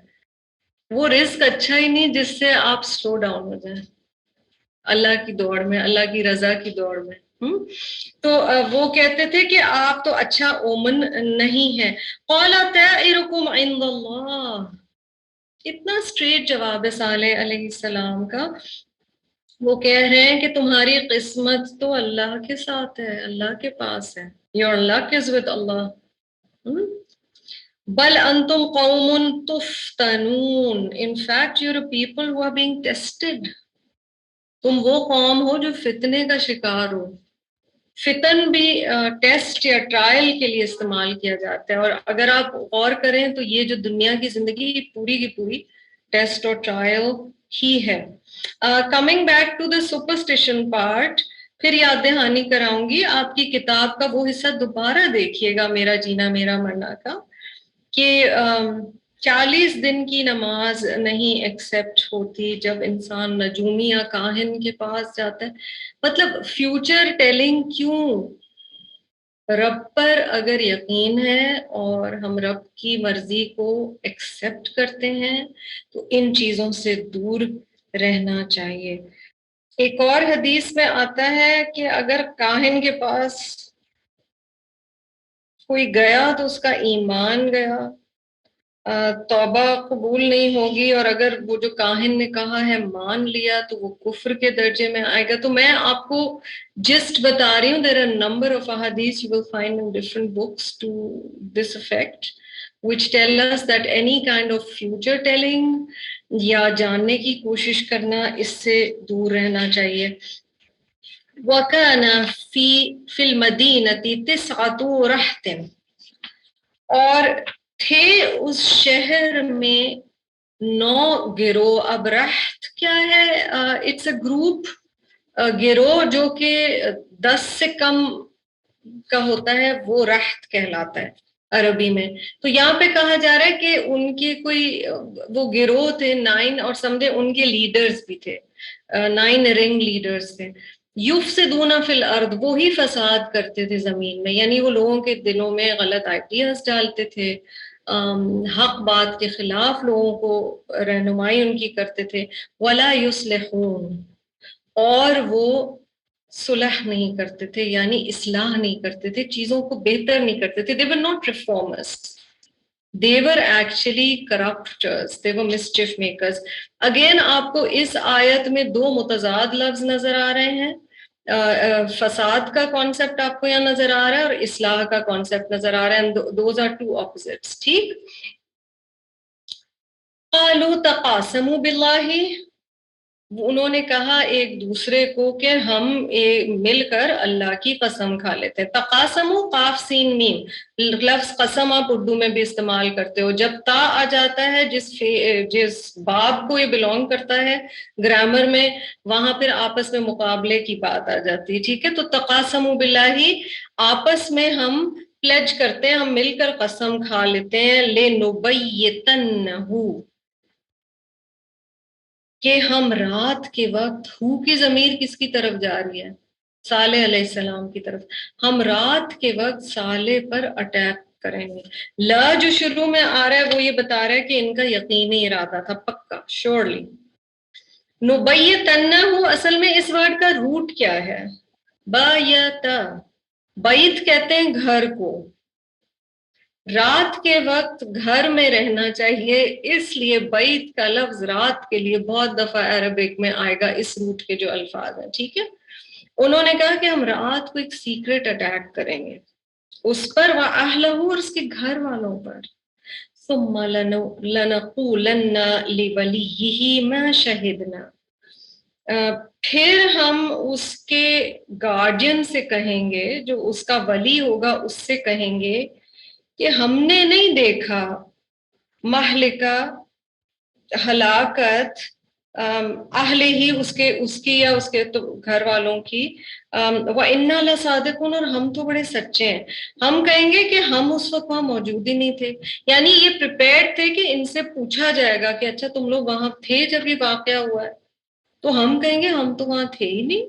وہ رزق اچھا ہی نہیں جس سے آپ سلو ڈاؤن ہو جائیں اللہ کی دوڑ میں, اللہ کی رضا کی دوڑ میں. تو وہ کہتے تھے کہ آپ تو اچھا اومن نہیں ہے. قال طائرکم عند اللہ, اتنا اسٹریٹ جواب ہے صالح علیہ السلام کا. وہ کہہ رہے ہیں کہ تمہاری قسمت تو اللہ کے ساتھ ہے, اللہ کے پاس ہے. Your luck is with Allah. بل انتم قوم تفتنون, in fact you're a people who are being tested. تم وہ قوم ہو جو فتنے کا شکار ہو. فتن بھی ٹیسٹ یا ٹرائل کے لیے استعمال کیا جاتا ہے, اور اگر آپ غور کریں تو یہ جو دنیا کی زندگی پوری کی پوری ٹیسٹ اور ٹرائل ہی ہے. Coming back to the superstition part, پھر یاد دہانی کراؤں گی آپ کی کتاب کا وہ حصہ دوبارہ دیکھیے گا میرا جینا میرا مرنا کا, کہ 40 دن کی نماز نہیں ایکسیپٹ ہوتی جب انسان نجومی یا کاہن کے پاس جاتا ہے. مطلب فیوچر ٹیلنگ کیوں؟ رب پر اگر یقین ہے اور ہم رب کی مرضی کو ایکسیپٹ کرتے ہیں تو ان چیزوں سے دور رہنا چاہیے. ایک اور حدیث میں آتا ہے کہ اگر کاہن کے پاس کوئی گیا تو اس کا ایمان گیا, توبہ قبول نہیں ہوگی, اور اگر وہ جو کاہن نے کہا ہے مان لیا تو وہ کفر کے درجے میں آئے گا. تو میں آپ کو جسٹ بتا رہی ہوں, there are a number of ahadith you will find in different books to this effect which tell us that any kind of future telling یا جاننے کی کوشش کرنا اس سے دور رہنا چاہیے. وَكَانَ فِي الْمَدِينَةِ 9 رَهْطٍ, اور تھے اس شہر میں 9 گروہ. اب رہت کیا ہے؟ اٹس اے گروپ, گروہ جو کہ 10 سے کم کا ہوتا ہے وہ رہت کہلاتا ہے عربی میں. تو یہاں پہ کہا جا رہا ہے کہ ان کے کوئی وہ گروہ تھے 9, اور سمجھے ان کے لیڈرز بھی تھے, 9 رنگ لیڈرز تھے. یفسدون فی الارض, وہی فساد کرتے تھے زمین میں, یعنی وہ لوگوں کے دلوں میں غلط آئیڈیاز ڈالتے تھے, حق بات کے خلاف لوگوں کو رہنمائی ان کی کرتے تھے. ولا یصلحون, اور وہ صلح نہیں کرتے تھے, یعنی اصلاح نہیں کرتے تھے, چیزوں کو بہتر نہیں کرتے تھے. They were not reformers. They were actually corruptors. They were mischief makers. Again آپ کو اس آیت میں 2 متضاد لفظ نظر آ رہے ہیں. فساد کا کانسیپٹ آپ کو یہاں نظر آ رہا ہے اور اصلاح کا کانسیپٹ نظر آ رہا ہے. Those are 2 opposites. ٹھیک. قالوا تقاسموا باللہ, انہوں نے کہا ایک دوسرے کو کہ ہم مل کر اللہ کی قسم کھا لیتے ہیں. تقاسموا قاف سین میم, لفظ قسم آپ اردو میں بھی استعمال کرتے ہو. جب تا آ جاتا ہے جس باب کو یہ بلونگ کرتا ہے گرامر میں, وہاں پھر آپس میں مقابلے کی بات آ جاتی ہے. ٹھیک ہے, تو تقاسموا باللہ, آپس میں ہم پلیج کرتے ہیں, ہم مل کر قسم کھا لیتے ہیں. لنبیتنہ, کہ ہم رات کے وقت, ہو کی ضمیر کس کی طرف جا رہی ہے؟ صالح علیہ السلام کی طرف. ہم رات کے وقت صالح پر اٹیک کریں گے. لا جو شروع میں آ رہا ہے وہ یہ بتا رہا ہے کہ ان کا یقینی ارادہ تھا, پکا, شورلی. نبیتنہ, اصل میں اس ورڈ کا روٹ کیا ہے؟ بایتا, بیت کہتے ہیں گھر کو. رات کے وقت گھر میں رہنا چاہیے, اس لیے بیت کا لفظ رات کے لیے بہت دفعہ عربک میں آئے گا اس روٹ کے جو الفاظ ہیں. ٹھیک ہے, انہوں نے کہا کہ ہم رات کو ایک سیکرٹ اٹیک کریں گے اس پر, وَأَهْلَهُ, اور اس کے گھر والوں پر. ثُمَّ لَنَقُولَنَّ لِوَلِيِّهِ مَا شَهِدْنَا, پھر ہم اس کے گارڈین سے کہیں گے, جو اس کا ولی ہوگا اس سے کہیں گے کہ ہم نے نہیں دیکھا مہلکہ, ہلاکت, اہل ہی, اس کی یا اس کے تو گھر والوں کی. وَإِنَّا لَصَادِقُونَ, اور ہم تو بڑے سچے ہیں. ہم کہیں گے کہ ہم اس وقت وہاں موجود ہی نہیں تھے, یعنی یہ پریپیئرڈ تھے کہ ان سے پوچھا جائے گا کہ اچھا تم لوگ وہاں تھے جب یہ واقعہ ہوا ہے. تو ہم کہیں گے ہم تو وہاں تھے ہی نہیں.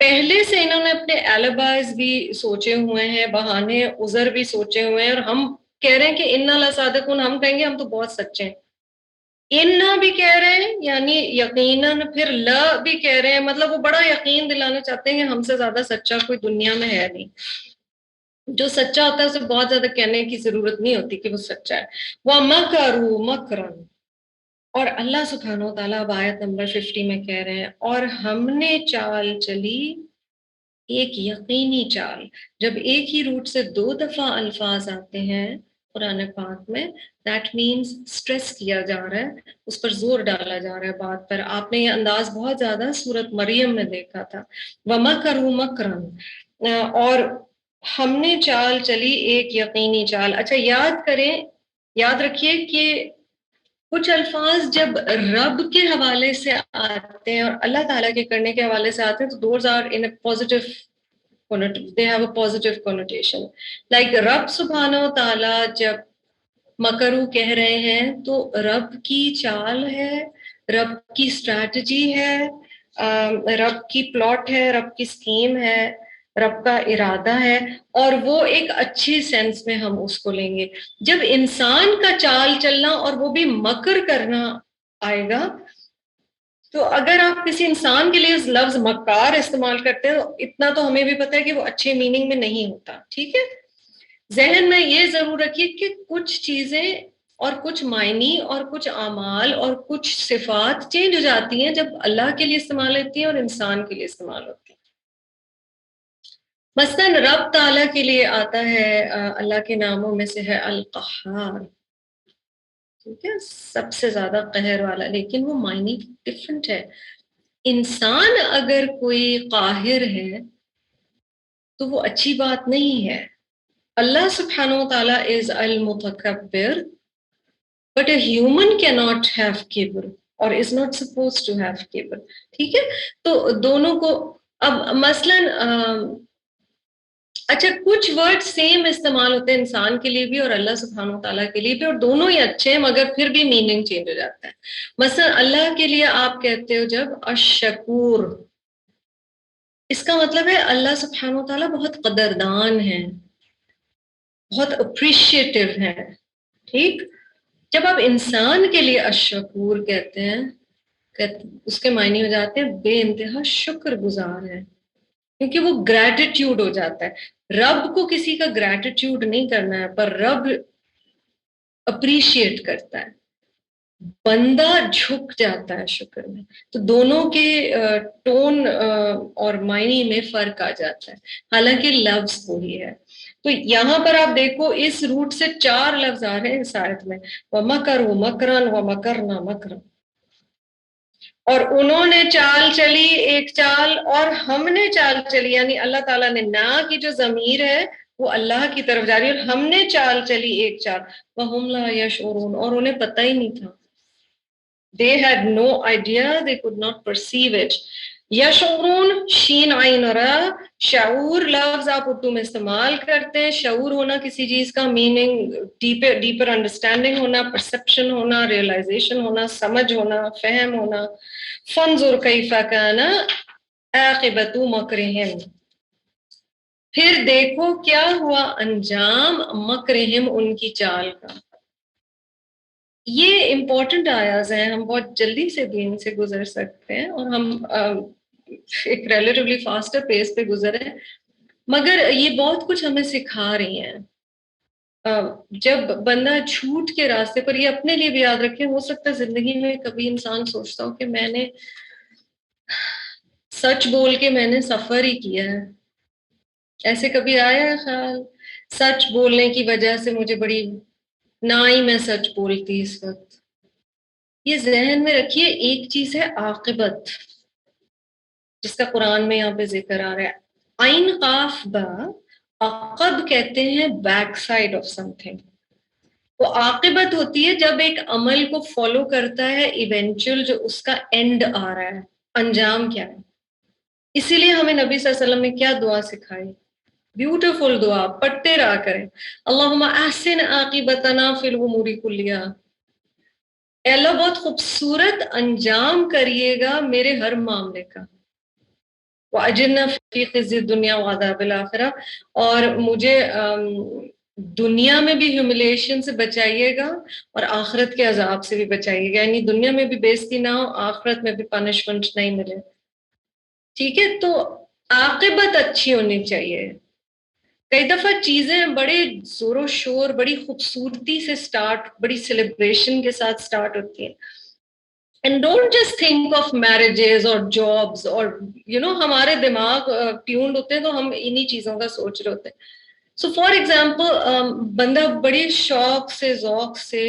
پہلے سے انہوں نے اپنے ایلیبائز بھی سوچے ہوئے ہیں, بہانے عذر بھی سوچے ہوئے ہیں, اور ہم کہہ رہے ہیں کہ انا لصادقون, ہم کہیں گے ہم تو بہت سچے ہیں. انا بھی کہہ رہے ہیں یعنی یقیناً, پھر لا بھی کہہ رہے ہیں, مطلب وہ بڑا یقین دلانا چاہتے ہیں کہ ہم سے زیادہ سچا کوئی دنیا میں ہے نہیں. جو سچا ہوتا ہے اسے بہت زیادہ کہنے کی ضرورت نہیں ہوتی کہ وہ سچا ہے. وَمَكَرُوا مَكْرًا, اور اللہ سبحانہ و تعالیٰ آیت نمبر 50 میں کہہ رہے ہیں اور ہم نے چال چلی ایک یقینی چال. جب ایک ہی روٹ سے 2 دفعہ الفاظ آتے ہیں قرآن پاک میں, دیٹ مینس سٹریس کیا جا رہا ہے, اس پر زور ڈالا جا رہا ہے بات پر. آپ نے یہ انداز بہت زیادہ سورت مریم میں دیکھا تھا, وَمَكَرُوا مَكْرًا, اور ہم نے چال چلی ایک یقینی چال. اچھا یاد کریں, یاد رکھیے کہ کچھ الفاظ جب رب کے حوالے سے آتے ہیں اور اللہ تعالیٰ کے کرنے کے حوالے سے آتے ہیں تو those are in a positive, they have a positive connotation. Like رب سبحانہ و تعالیٰ جب مکرو کہہ رہے ہیں تو رب کی چال ہے, رب کی اسٹریٹجی ہے, رب کی پلاٹ ہے, رب کی اسکیم ہے, رب کا ارادہ ہے, اور وہ ایک اچھی سینس میں ہم اس کو لیں گے. جب انسان کا چال چلنا اور وہ بھی مکر کرنا آئے گا, تو اگر آپ کسی انسان کے لیے لفظ مکار استعمال کرتے ہیں تو اتنا تو ہمیں بھی پتہ ہے کہ وہ اچھے میننگ میں نہیں ہوتا. ٹھیک ہے, ذہن میں یہ ضرور رکھیے کہ کچھ چیزیں اور کچھ معنی اور کچھ اعمال اور کچھ صفات چینج ہو جاتی ہیں جب اللہ کے لیے استعمال ہوتی ہیں اور انسان کے لیے استعمال ہوتی ہیں. مثلاً رب تعالیٰ کے لیے آتا ہے, اللہ کے ناموں میں سے ہے القہار, ٹھیک ہے, سب سے زیادہ قہر والا, لیکن وہ معنی ڈفرنٹ ہے. انسان اگر کوئی قاہر ہے تو وہ اچھی بات نہیں ہے. اللہ سبحانہ و تعالیٰ is المتکبر, but a human cannot have kibr or is not supposed to have kibr. ٹھیک ہے, تو دونوں کو اب مثلاً اچھا کچھ ورڈ سیم استعمال ہوتے ہیں انسان کے لیے بھی اور اللہ سبحانہ و تعالیٰ کے لیے بھی, اور دونوں ہی اچھے ہیں مگر پھر بھی میننگ چینج ہو جاتا ہے. مثلا اللہ کے لیے آپ کہتے ہو جب الشکور, اس کا مطلب ہے اللہ سبحانہ و تعالیٰ بہت قدردان ہے, بہت اپریشیٹو ہے. ٹھیک, جب آپ انسان کے لیے الشکور کہتے ہیں, اس کے معنی ہو جاتے ہیں بے انتہا شکر گزار ہے, کیونکہ وہ گریٹیٹیوڈ ہو جاتا ہے. رب کو کسی کا گریٹیٹیوڈ نہیں کرنا ہے, پر رب اپریشیٹ کرتا ہے, بندہ جھک جاتا ہے شکر میں. تو دونوں کے ٹون اور معنی میں فرق آ جاتا ہے, حالانکہ لفظ وہی ہے. تو یہاں پر آپ دیکھو اس روٹ سے 4 لفظ آ رہے ہیں اس آیت میں, وَمَكَرُوا مَكْرًا وَمَكَرْنَا مَكْرًا, اور انہوں نے چال چلی ایک چال اور ہم نے چال چلی, یعنی اللہ تعالیٰ نے, نا کی جو ضمیر ہے وہ اللہ کی طرف جا رہی ہے, اور ہم نے چال چلی ایک چال, وَهُمْ لَا يَشْعُرُونَ, اور انہیں پتہ ہی نہیں تھا. They had no idea, they could not perceive it. یشعرون, شین عین را, شعور لفظ آپ اردو میں استعمال کرتے ہیں. شعور ہونا کسی چیز کا میننگ, ڈیپر انڈرسٹینڈنگ ہونا, پرسپشن ہونا, ریئلائزیشن ہونا, سمجھ ہونا, فہم ہونا. فانظر کیف کان عاقبۃ مکرہم, پھر دیکھو کیا ہوا انجام مکرہم, ان کی چال کا. یہ امپورٹنٹ آیاز ہیں, ہم بہت جلدی سے بھی ان سے گزر سکتے ہیں اور ہم ایک ریلیٹیولی فاسٹر پیس پہ گزرے, مگر یہ بہت کچھ ہمیں سکھا رہی ہیں. جب بندہ جھوٹ کے راستے پر, یہ اپنے لیے بھی یاد رکھیں, ہو سکتا ہے زندگی میں کبھی انسان سوچتا ہو کہ میں نے سچ بول کے میں نے سفر ہی کیا ہے. ایسے کبھی آیا ہے خیال, سچ بولنے کی وجہ سے مجھے بڑی, نہ ہی میں سچ بولتی اس وقت. یہ ذہن میں رکھیے, ایک چیز ہے عاقبت جس کا قرآن میں یہاں پہ ذکر آ رہا ہے. عین قاف با, عقب کہتے ہیں back side of some thing. تو عاقبت ہوتی ہے جب ایک عمل کو فالو کرتا ہے ایونچوئل, جو اس کا اینڈ آ رہا ہے, انجام کیا ہے. اسی لیے ہمیں نبی صلی اللہ علیہ وسلم نے کیا دعا سکھائی, بیوٹیفل دعا, پڑھتے رہا کریں, اللہم احسن عاقبتنا فی الامور کلیہا. اے اللہ بہت خوبصورت انجام کریے گا میرے ہر معاملے کا، وَأَجِرْنَا فِي خِزْيِ الدُّنْيَا وَعَذَابِ الْآخِرَةِ، اور مجھے دنیا میں بھی ہیوملیشن سے بچائیے گا اور آخرت کے عذاب سے بھی بچائیے گا، یعنی دنیا میں بھی بےزتی نہ ہو، آخرت میں بھی پنشمنٹ نہیں ملے. ٹھیک ہے، تو عاقبت اچھی ہونی چاہیے. کئی دفعہ چیزیں بڑے زور و شور، بڑی خوبصورتی سے سٹارٹ، بڑی سیلیبریشن کے ساتھ سٹارٹ ہوتی ہیں. And don't just think of marriages or jobs or ہمارے دماغ ٹیونڈ ہوتے ہیں تو ہم انہی چیزوں کا سوچ رہے ہوتے ہیں. سو فار ایگزامپل بندہ بڑے شوق سے ذوق سے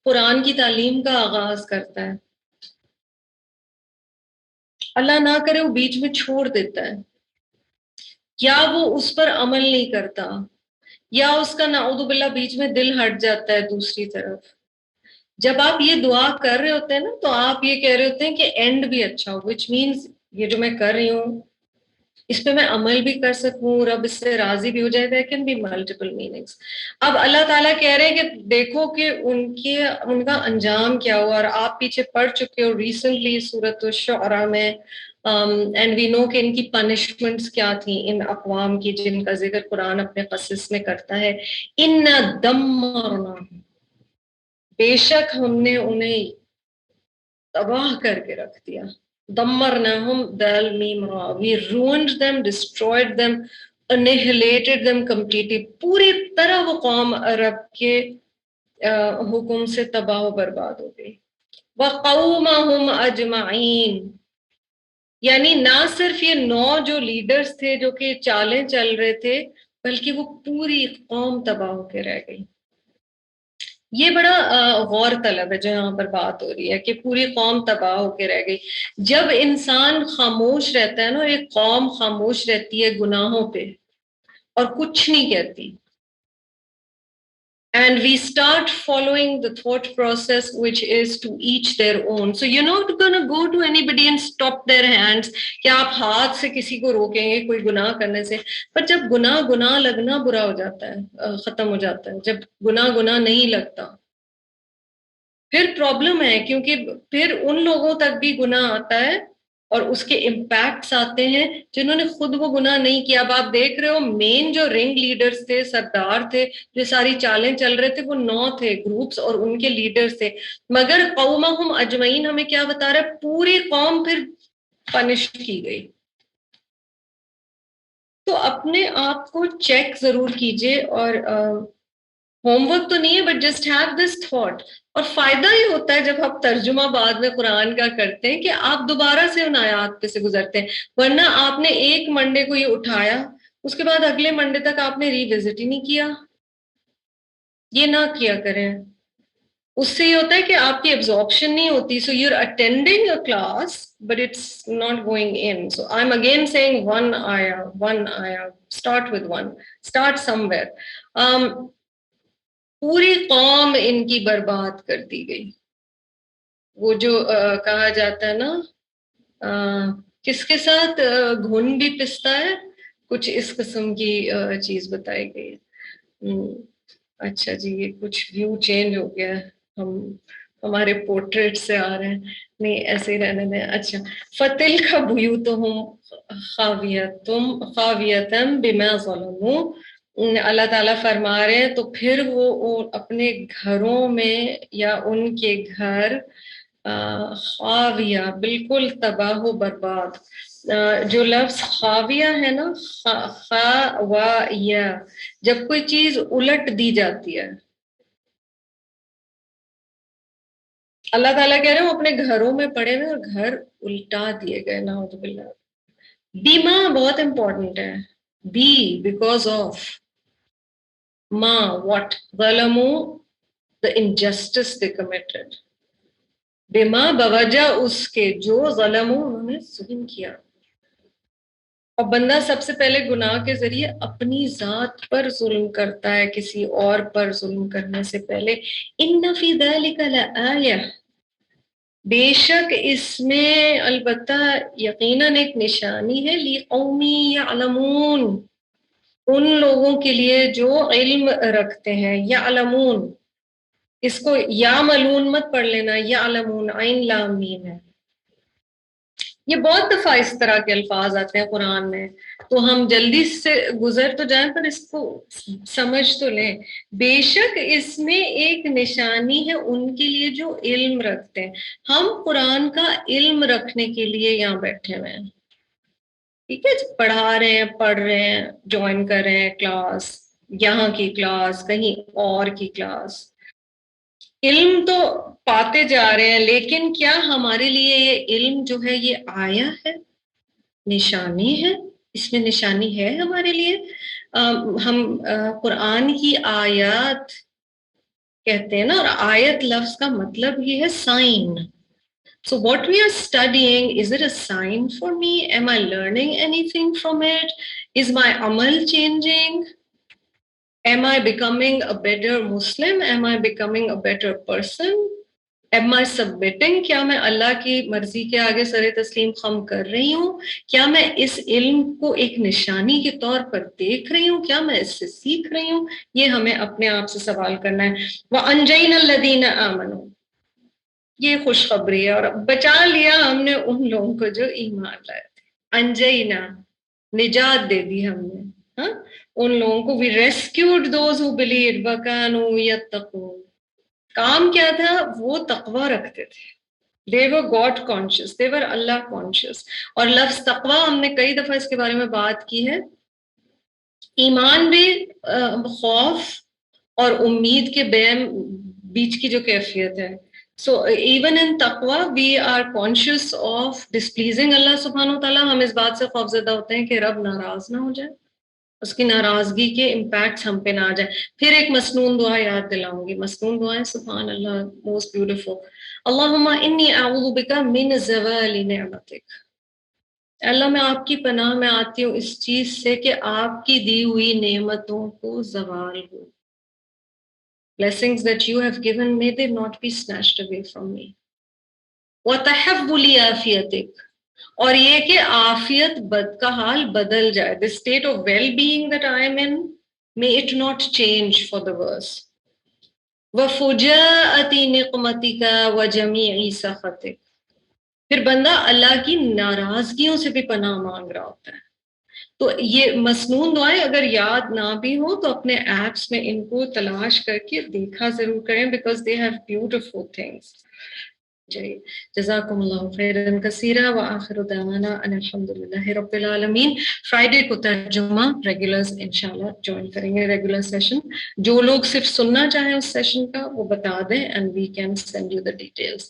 قرآن کی تعلیم کا آغاز کرتا ہے، اللہ نہ کرے وہ بیچ میں چھوڑ دیتا ہے، یا وہ اس پر عمل نہیں کرتا، یا اس کا نعوذ باللہ بیچ میں دل ہٹ جاتا ہے دوسری طرف. جب آپ یہ دعا کر رہے ہوتے ہیں نا تو آپ یہ کہہ رہے ہوتے ہیں کہ اینڈ بھی اچھا ہو، وچ مینس یہ جو میں کر رہی ہوں اس پہ میں عمل بھی کر سکوں، رب اس سے راضی بھی ہو جائے. there can be multiple meanings. اب اللہ تعالیٰ کہہ رہے ہیں کہ دیکھو کہ ان کا انجام کیا ہوا، اور آپ پیچھے پڑھ چکے ہو ریسنٹلی سورۃ الشعراء میں، اینڈ وی نو کہ ان کی پنشمنٹس کیا تھیں ان اقوام کی جن کا ذکر قرآن اپنے قصص میں کرتا ہے. اِنَّا دَمَّرْنَاهُمْ، بے شک ہم نے انہیں تباہ کر کے رکھ دیا. دمرناہم دال میم را، we ruined them, destroyed them, annihilated them completely. پوری طرح وہ قوم عرب کے حکم سے تباہ و برباد ہو گئی. وقومہم اجمعین، یعنی نہ صرف یہ 9 جو لیڈرز تھے جو کہ چالیں چل رہے تھے، بلکہ وہ پوری قوم تباہ ہو کے رہ گئی. یہ بڑا غور طلب ہے جو یہاں پر بات ہو رہی ہے کہ پوری قوم تباہ ہو کے رہ گئی. جب انسان خاموش رہتا ہے نا، ایک قوم خاموش رہتی ہے گناہوں پہ اور کچھ نہیں کہتی، and we start following the thought process which is to each their own. So you're not going to go to anybody and stop their hands کہ آپ ہاتھ سے کسی کو روکیں گے کوئی گناہ کرنے سے. پر جب گناہ لگنا برا ہو جاتا ہے، ختم ہو جاتا ہے. جب گناہ نہیں لگتا پھر پرابلم ہے، کیونکہ پھر ان لوگوں تک بھی گناہ آتا ہے اور اس کے امپیکٹس آتے ہیں جنہوں نے خود وہ گناہ نہیں کیا. اب آپ دیکھ رہے ہو مین جو رنگ لیڈرز تھے، سردار تھے، جو ساری چالیں چل رہے تھے، وہ 9 تھے گروپس اور ان کے لیڈرز تھے. مگر قومہم اجمعین ہمیں کیا بتا رہا ہے؟ پوری قوم پھر پنش کی گئی. تو اپنے آپ کو چیک ضرور کیجئے، اور ہوم ورک تو نہیں ہے but just have this thought. اور فائدہ ہی ہوتا ہے جب آپ ترجمہ بعد میں قرآن کا کرتے ہیں کہ آپ دوبارہ سے ان آیات پہ سے گزرتے ہیں. ورنہ آپ نے ایک منڈے کو یہ اٹھایا، اس کے بعد اگلے منڈے تک آپ نے ری وزٹ ہی نہیں کیا. یہ نہ کیا کریں، اس سے یہ ہوتا ہے کہ آپ کی ایبزارپشن نہیں ہوتی. So you are attending a class but it's not going in. So I am again seeing one آیا start with one, start somewhere. پوری قوم ان کی برباد کر دی گئی. وہ جو کہا جاتا ہے نا کس کے ساتھ گھن بھی پستا ہے، کچھ اس قسم کی چیز بتائی گئی ہے. اچھا جی، یہ کچھ ویو چینج ہو گیا ہے، ہمارے پورٹریٹ سے آ رہے ہیں. نہیں ایسے ہی رہنے دیں. اچھا، فَتِلْكَ بُيُوتُهُمْ خَاوِيَةً بِمَا ظَلَمُوا. اللہ تعالیٰ فرما رہے ہیں تو پھر وہ اپنے گھروں میں یا ان کے گھر خاویہ، بالکل تباہ و برباد. جو لفظ خاویہ ہے نا، خاویہ، جب کوئی چیز الٹ دی جاتی ہے. اللہ تعالیٰ کہہ رہے ہیں وہ اپنے گھروں میں پڑے ہوئے اور گھر الٹا دیے گئے. نعوذ باللہ. بیما بہت امپورٹنٹ ہے. بی بیکاز آف، ما what ظلموا the injustice they committed. بما بوجہ اس کے جو ظلموا انہوں نے ظلم کیا. اور بندہ سب سے پہلے گناہ کے ذریعے اپنی ذات پر ظلم کرتا ہے کسی اور پر ظلم کرنے سے پہلے. ان فی ذلک لآیہ، بے شک اس میں البتہ یقیناً ایک نشانی ہے، لقوم یعلمون، ان لوگوں کے لیے جو علم رکھتے ہیں. یعلمون اس کو یا ملون مت پڑھ لینا، یا علمون، عین لام میم ہے. یہ بہت دفعہ اس طرح کے الفاظ آتے ہیں قرآن میں، تو ہم جلدی سے گزر تو جائیں پر اس کو سمجھ تو لیں. بے شک اس میں ایک نشانی ہے ان کے لیے جو علم رکھتے ہیں. ہم قرآن کا علم رکھنے کے لیے یہاں بیٹھے ہوئے ہیں، ٹھیک ہے، پڑھا رہے ہیں، پڑھ رہے ہیں، جوائن کر رہے ہیں کلاس، یہاں کی کلاس، کہیں اور کی کلاس، علم تو پاتے جا رہے ہیں. لیکن کیا ہمارے لیے یہ علم جو ہے یہ آیا ہے، نشانی ہے؟ اس میں نشانی ہے ہمارے لیے. ہم قرآن کی آیات کہتے ہیں نا، اور آیت لفظ کا مطلب ہی ہے sign. So what we are studying, is it a sign for me? Am I learning anything from it? Is my amal changing? Am I becoming a better Muslim? Am I becoming a better person? Am I submitting? کیا میں اللہ کی مرضی کے آگے سر تسلیم خم کر رہی ہوں؟ کیا میں اس علم کو ایک نشانی کے طور پر دیکھ رہی ہوں؟ کیا میں اس سے سیکھ رہی ہوں؟ یہ ہمیں اپنے آپ سے سوال کرنا ہے. وَأَنْجَيْنَا الَّذِينَ آمَنُوا، یہ خوشخبری ہے، اور بچا لیا ہم نے ان لوگوں کو جو ایمان لائے تھے. انجینا، نجات دے دی ہم نے، ہاں، ان لوگوں کو. we rescued those who believed وَكَانُوا يَتَّقُونَ. کام کیا تھا؟ وہ تقوی رکھتے تھے. they were God conscious, they were Allah conscious. اور لفظ تقوی ہم نے کئی دفعہ اس کے بارے میں بات کی ہے. ایمان بھی خوف اور امید کے بیچ کی جو کیفیت ہے. So even in taqwa we are conscious of displeasing Allah subhanahu wa ta'ala. ہم اس بات سے خوفزدہ ہوتے ہیں کہ رب ناراض نہ ہو جائے، اس کی ناراضگی کے امپیکٹس ہم پہ نہ آ جائیں. پھر ایک مسنون دعا یاد دلاؤں گی. مسنون دعائیں سبحان اللہ موسٹ بیوٹیفل. اللہم انی اعوذ بک من زوال نعمتک. اللہ میں آپ کی پناہ میں آتی ہوں اس چیز سے کہ آپ کی دی ہوئی نعمتوں کو زوال ہو. Blessings that you have given, may they not be snatched away from me. وَتَحَوُّلِ عَافِيَتِكَ، اور یہ کہ عافیت کا حال بدل جائے. The state of well-being that I am in, may it not change for the worse. وَفُجَاءَةِ نِقْمَتِكَ وَجَمِيعِ سَخَطِكَ. پھر بندہ اللہ کی ناراضگیوں سے بھی پناہ مانگ رہا ہوتا ہے. تو یہ مسنون دعائیں اگر یاد نہ بھی ہو تو اپنے ایپس میں ان کو تلاش کر کے دیکھا ضرور کریں، because they have beautiful things. جزاکم اللہ خیرا کثیرا وآخر دعوانا ان الحمدللہ رب العالمین. فرائیڈے کو ترجمہ ریگولرز انشاءاللہ جوائن کریں گے ریگولر سیشن. جو لوگ صرف سننا چاہیں اس سیشن کا وہ بتا دیں and we can send you the details.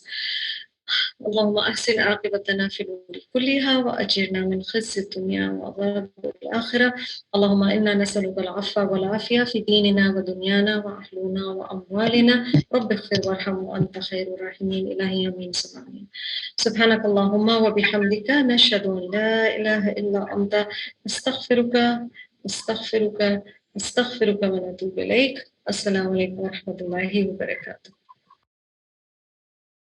اللهم أحسن عاقبتنا في الأمور كلها وأجرنا من خزي الدنيا وعذاب الآخرة. اللهم إنا نسألك العفو والعافية في ديننا ودنيانا وأهلنا وأموالنا. رب اغفر وارحم وأنت خير الراحمين. إلهي آمين. سبحانك اللهم وبحمدك نشهد أن لا إله إلا أنت نستغفرك ونتوب إليك. السلام عليكم ورحمة الله وبركاته.